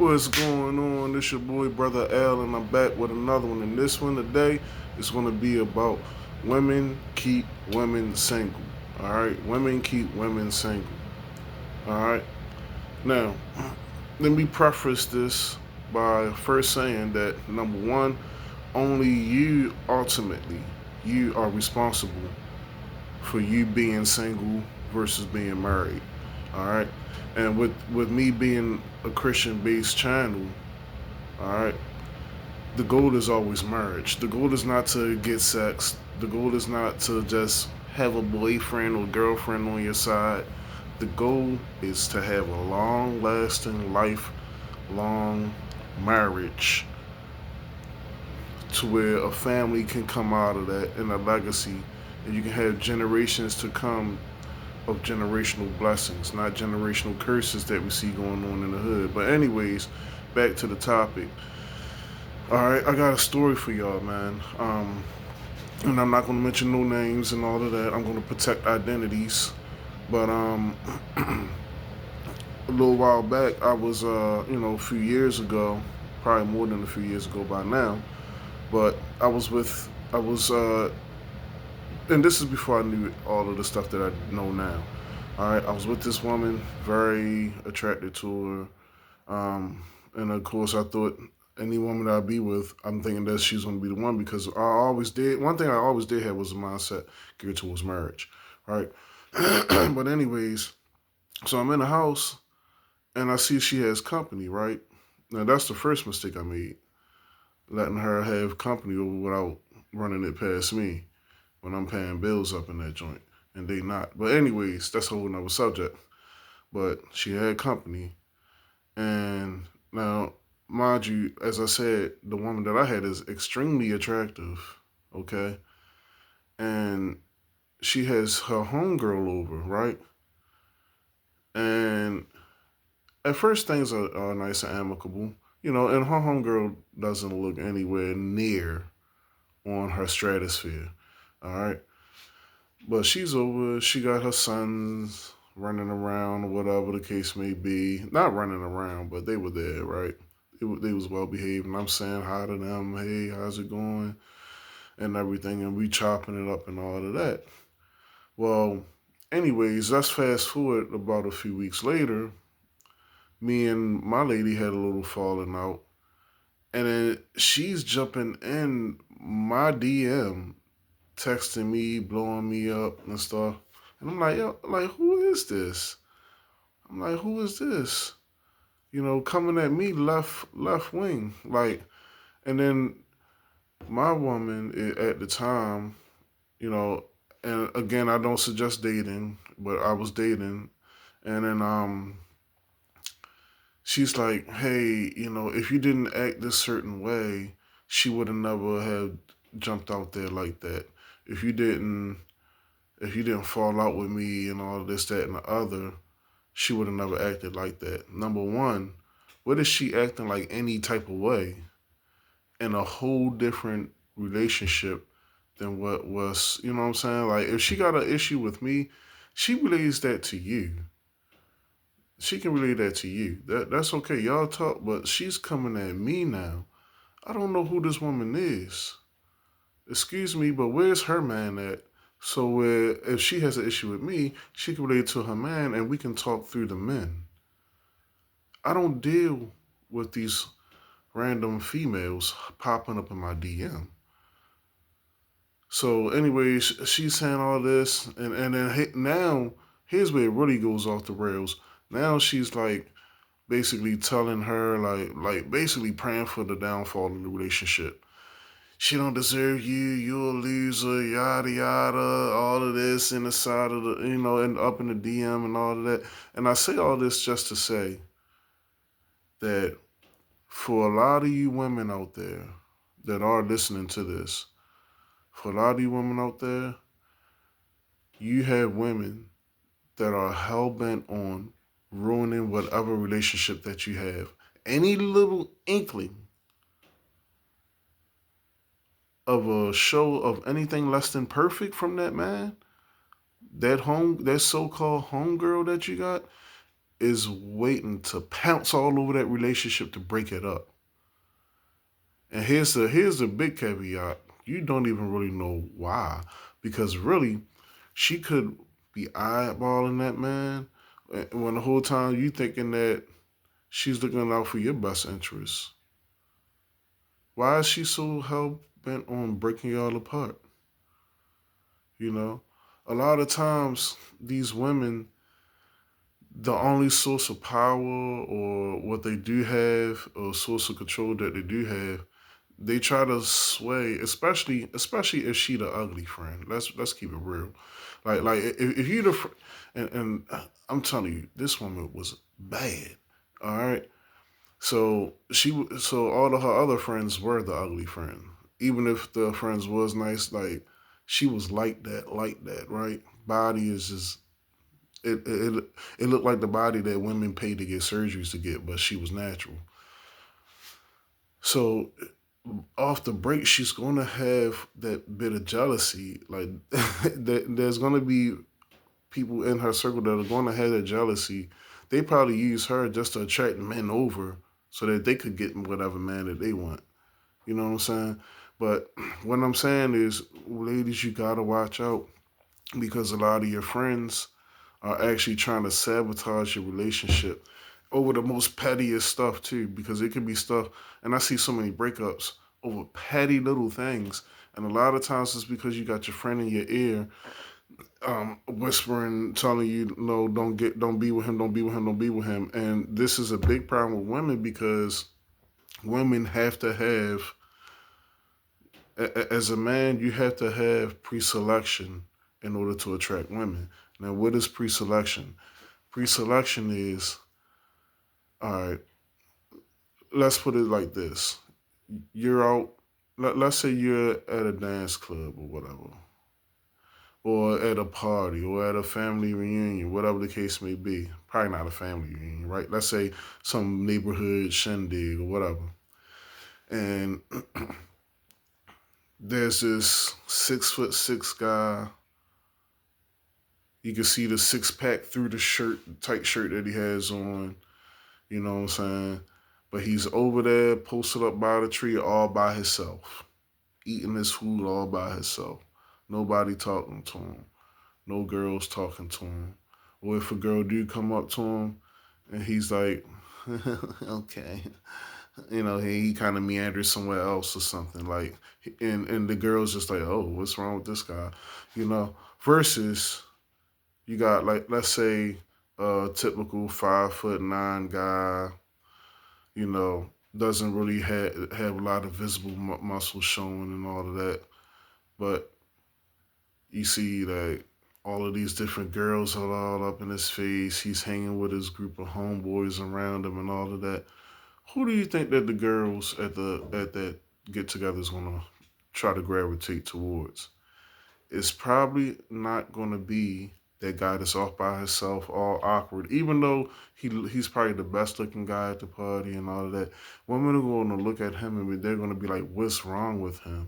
What's going on? This your boy, Brother Al, and I'm back with another one. And this one today is going to be about women keep women single. All right? Women keep women single. All right? Now, let me preface this by first saying that number one, only you ultimately, you are responsible for you being single versus being married. All right? And with me being a Christian based channel, all right, the goal is always marriage. The goal is not to get sex. The goal is not to just have a boyfriend or girlfriend on your side. The goal is to have a long lasting, lifelong marriage to where a family can come out of that and a legacy. And you can have generations to come of generational blessings, not generational curses that we see going on in the hood. But, anyways, back to the topic. All right, I got a story for y'all, man. And I'm not going to mention no names and all of that. I'm going to protect identities. But a little while back, I was, a few years ago, probably more than a few years ago by now. But I was, and this is before I knew all of the stuff that I know now. All right, I was with this woman, very attracted to her. And of course, I thought any woman that I be with, I'm thinking that she's going to be the one because I always did. One thing I always did have was a mindset geared towards marriage, right? But anyways, so I'm in the house and I see she has company, right? Now that's the first mistake I made, letting her have company without running it past me when I'm paying bills up in that joint, and they not. But anyways, that's a whole nother subject. But she had company, and now, mind you, as I said, the woman that I had is extremely attractive, okay? And she has her homegirl over, right? And at first, things are nice and amicable, and her homegirl doesn't look anywhere near on her stratosphere, all right? But she's over, she got her sons running around, whatever the case may be. Not running around, but they were there, right? They was well behaved, and I'm saying hi to them. Hey, how's it going? And everything, and we chopping it up and all of that. Well, anyways, let's fast forward about a few weeks later. Me and my lady had a little falling out, and then she's jumping in my DM, texting me, blowing me up and stuff. And I'm like, yo, like, who is this? I'm like, who is this? Coming at me left wing, like, and then my woman at the time, you know, and again, I don't suggest dating, but I was dating, and then she's like, hey, if you didn't act this certain way, she would have never have jumped out there like that. If you didn't, if you didn't fall out with me and all this, that, and the other, she would have never acted like that. Number one, what is she acting like any type of way in a whole different relationship than what was, you know what I'm saying? Like, if she got an issue with me, she relays that to you. She can relay that to you. That's okay. Y'all talk, but she's coming at me now. I don't know who this woman is. Excuse me, but where's her man at? So if she has an issue with me, she can relate to her man, and we can talk through the men. I don't deal with these random females popping up in my DM. So, anyways, she's saying all this, and then now here's where it really goes off the rails. Now she's like basically telling her like basically praying for the downfall of the relationship. She don't deserve you. You're a loser. Yada yada. All of this in the side of the and up in the DM and all of that. And I say all this just to say that for a lot of you women out there that are listening to this, for a lot of you women out there, you have women that are hell bent on ruining whatever relationship that you have. Any little inkling of a show of anything less than perfect from that man, that so called homegirl that you got, is waiting to pounce all over that relationship to break it up. And here's the big caveat. You don't even really know why. Because really, she could be eyeballing that man when the whole time you thinking that she's looking out for your best interests. Why is she so hell bent on breaking y'all apart? You know? A lot of times these women, the only source of power or what they do have or source of control that they do have, they try to sway, especially if she the ugly friend. Let's keep it real. Like if you the and I'm telling you, this woman was bad. All right. So all of her other friends were the ugly friend. Even if the friends was nice, like she was like that, right? Body is just it looked like the body that women pay to get surgeries to get, but she was natural. So off the break, she's gonna have that bit of jealousy. Like there's gonna be people in her circle that are gonna have that jealousy. They probably use her just to attract men over so that they could get whatever man that they want. You know what I'm saying? But what I'm saying is, ladies, you gotta watch out because a lot of your friends are actually trying to sabotage your relationship over the most pettiest stuff too, because it could be stuff. And I see so many breakups over petty little things, and a lot of times it's because you got your friend in your ear, whispering, telling you, no, don't be with him, don't be with him, don't be with him. And this is a big problem with women because women have to have, as a man, you have to have pre-selection in order to attract women. Now, what is pre-selection? Pre-selection is, all right, let's put it like this. You're out, let's say you're at a dance club or whatever, or at a party, or at a family reunion, whatever the case may be. Probably not a family reunion, right? Let's say some neighborhood shindig or whatever. And there's this 6'6" guy. You can see the six pack through the shirt, tight shirt that he has on. You know what I'm saying? But he's over there, posted up by the tree, all by himself, eating his food all by himself. Nobody talking to him. No girls talking to him. Or if a girl do come up to him and he's like, okay, he kind of meanders somewhere else or something like, and the girl's just like, oh, what's wrong with this guy, versus you got, like, let's say a typical 5'9" guy, doesn't really have a lot of visible muscle showing and all of that, but you see that all of these different girls are all up in his face. He's hanging with his group of homeboys around him and all of that. Who do you think that the girls at that get together is gonna try to gravitate towards? It's probably not gonna be that guy that's off by himself, all awkward. Even though he's probably the best looking guy at the party and all of that, women are gonna look at him and they're gonna be like, "What's wrong with him?"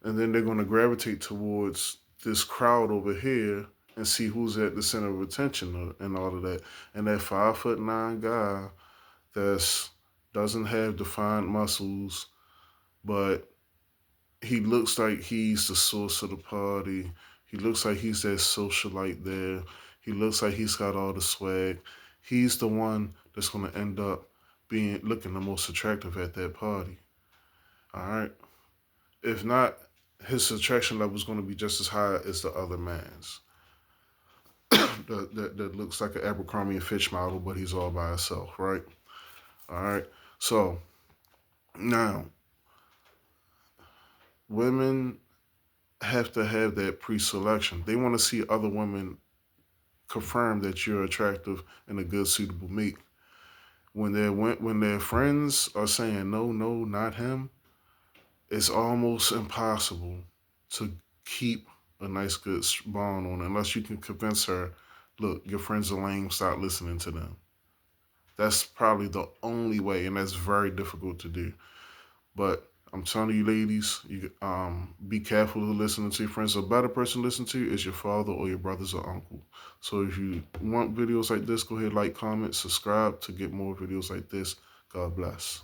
And then they're gonna gravitate towards this crowd over here and see who's at the center of attention and all of that. And that 5'9" guy that's doesn't have defined muscles, but he looks like he's the source of the party. He looks like he's that socialite there. He looks like he's got all the swag. He's the one that's gonna end up being looking the most attractive at that party. All right. If not, his attraction level is going to be just as high as the other man's. That looks like an Abercrombie and Fitch model, but he's all by himself, right? All right. So now, women have to have that pre-selection. They want to see other women confirm that you're attractive and a good suitable mate. When their friends are saying no, no, not him, it's almost impossible to keep a nice good bond on unless you can convince her, look, your friends are lame, stop listening to them. That's probably the only way, and that's very difficult to do. But I'm telling you, ladies, you be careful of listening to your friends. A better person to listen to is your father or your brothers or uncle. So if you want videos like this, go ahead, like, comment, subscribe to get more videos like this. God bless.